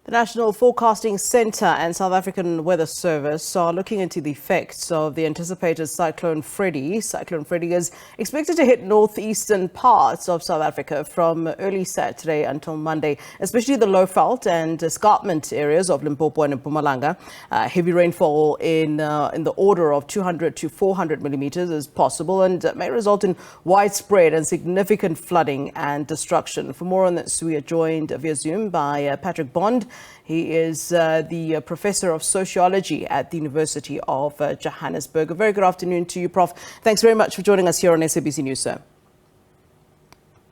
The National Forecasting Centre and South African Weather Service are looking into the effects of the anticipated Cyclone Freddy. Cyclone Freddy is expected to hit northeastern parts of South Africa from early Saturday until Monday, especially the lowveld and escarpment areas of Limpopo and Mpumalanga. Heavy rainfall in the order of 200 to 400 millimeters is possible and may result in widespread and significant flooding and destruction. For more on this, we are joined via Zoom by Patrick Bond. He is the Professor of Sociology at the University of Johannesburg. A very good afternoon to you, Prof. Thanks very much for joining us here on SABC News, sir.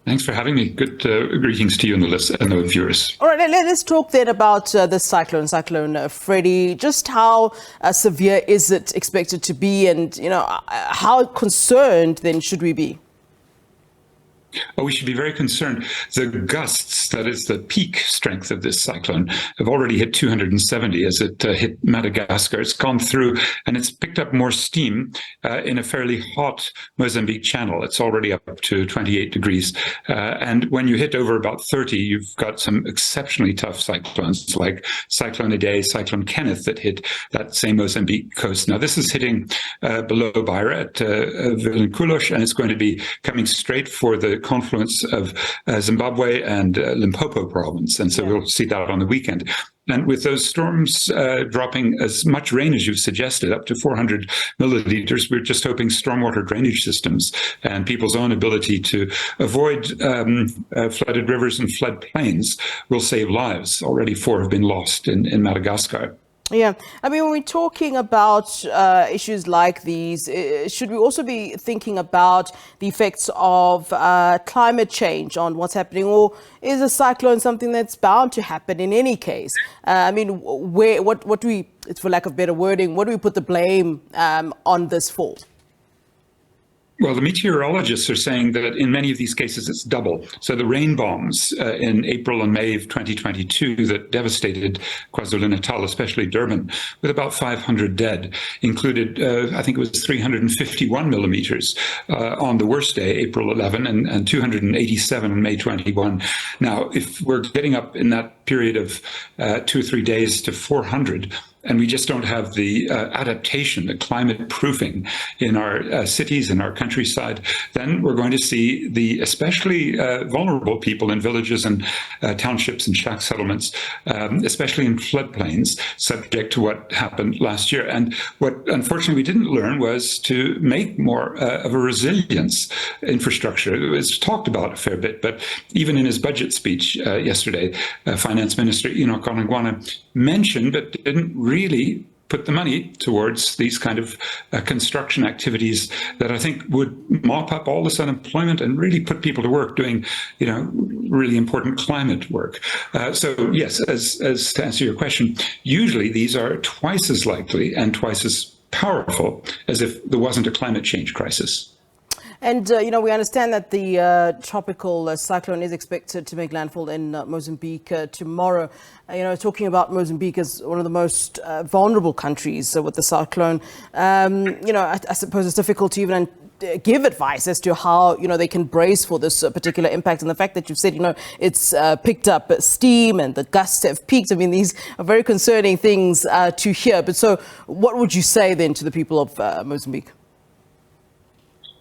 Thanks for having me. Good greetings to you and the viewers. All right, let's talk then about this Cyclone Freddy. Just how severe is it expected to be, and how concerned then should we be? Oh, we should be very concerned. The gusts, that is the peak strength of this cyclone, have already hit 270 as it hit Madagascar. It's gone through and it's picked up more steam in a fairly hot Mozambique channel. It's already up to 28 degrees. And when you hit over about 30, you've got some exceptionally tough cyclones like Cyclone Idai, Cyclone Kenneth that hit that same Mozambique coast. Now, this is hitting below Beira at Vilankulos, and it's going to be coming straight for the confluence of Zimbabwe and Limpopo province. And so we'll see that on the weekend. And with those storms dropping as much rain as you've suggested, up to 400 milliliters, we're just hoping stormwater drainage systems and people's own ability to avoid flooded rivers and flood plains will save lives. Already 4 have been lost in Madagascar. Yeah, I mean, when we're talking about issues like these, should we also be thinking about the effects of climate change on what's happening, or is a cyclone something that's bound to happen in any case? I mean, what do we, for lack of better wording, what do we put the blame on this for? Well, the meteorologists are saying that in many of these cases, it's double. So the rain bombs in April and May of 2022 that devastated KwaZulu-Natal, especially Durban, with about 500 dead, included, I think it was 351 millimeters on the worst day, April 11, and 287 on May 21. Now, if we're getting up in that period of 2 or 3 days to 400, and we just don't have the adaptation, the climate proofing in our cities, in our countryside, then we're going to see the especially vulnerable people in villages and townships and shack settlements, especially in floodplains, subject to what happened last year. And what unfortunately we didn't learn was to make more of a resilience infrastructure. It was talked about a fair bit, but even in his budget speech yesterday, Finance Minister Enoch Godongwana mentioned but didn't really put the money towards these kind of construction activities that I think would mop up all this unemployment and really put people to work doing, really important climate work. So yes, as to answer your question, usually these are twice as likely and twice as powerful as if there wasn't a climate change crisis. And, we understand that the tropical cyclone is expected to make landfall in Mozambique tomorrow. Talking about Mozambique as one of the most vulnerable countries with the cyclone, I suppose it's difficult to even give advice as to how, they can brace for this particular impact. And the fact that you've said, it's picked up steam and the gusts have peaked. I mean, these are very concerning things to hear. But so what would you say then to the people of Mozambique?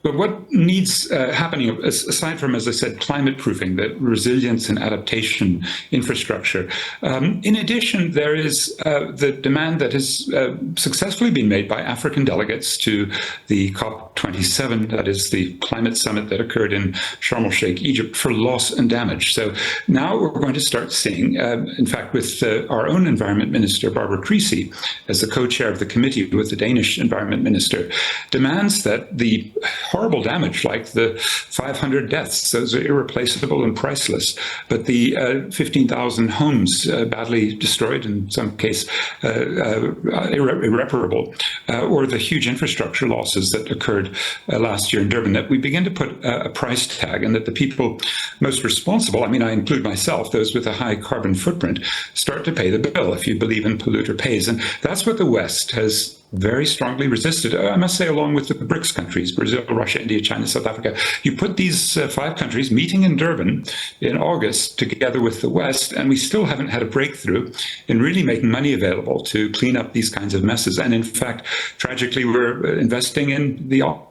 But what needs happening, aside from, as I said, climate proofing, that resilience and adaptation infrastructure, in addition, there is the demand that has successfully been made by African delegates to the COP27, that is the climate summit that occurred in Sharm el-Sheikh, Egypt, for loss and damage. So now we're going to start seeing, in fact, with our own Environment Minister, Barbara Creasy, as the co-chair of the committee with the Danish Environment Minister, demands that the horrible damage, like the 500 deaths, those are irreplaceable and priceless. But the 15,000 homes badly destroyed, in some case irreparable, or the huge infrastructure losses that occurred last year in Durban, that we begin to put a price tag, and that the people most responsible, I include myself, those with a high carbon footprint, start to pay the bill, if you believe in polluter pays. And that's what the West has very strongly resisted, I must say, along with the BRICS countries, Brazil, Russia, India, China, South Africa. You put these 5 countries meeting in Durban in August together with the West, and we still haven't had a breakthrough in really making money available to clean up these kinds of messes. And in fact, tragically, we're investing in the opposite.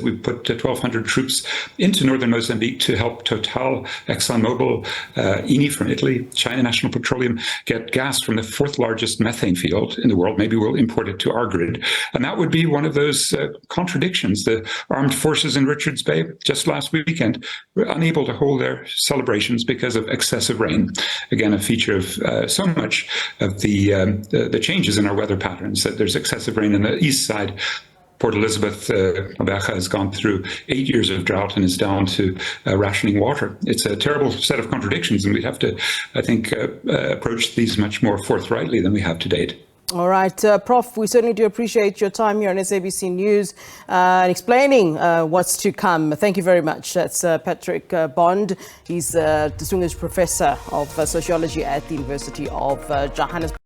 We put 1,200 troops into northern Mozambique to help Total, ExxonMobil, Eni from Italy, China National Petroleum get gas from the 4th largest methane field in the world. Maybe we'll import it to our grid. And that would be one of those contradictions. The armed forces in Richards Bay just last weekend were unable to hold their celebrations because of excessive rain. Again, a feature of so much of the changes in our weather patterns, that there's excessive rain on the east side. Port Elizabeth, Abeja has gone through 8 years of drought and is down to rationing water. It's a terrible set of contradictions, and we'd have to, I think, approach these much more forthrightly than we have to date. All right, Prof, we certainly do appreciate your time here on SABC News and explaining what's to come. Thank you very much. That's Patrick Bond. He's Distinguished Professor of Sociology at the University of Johannesburg.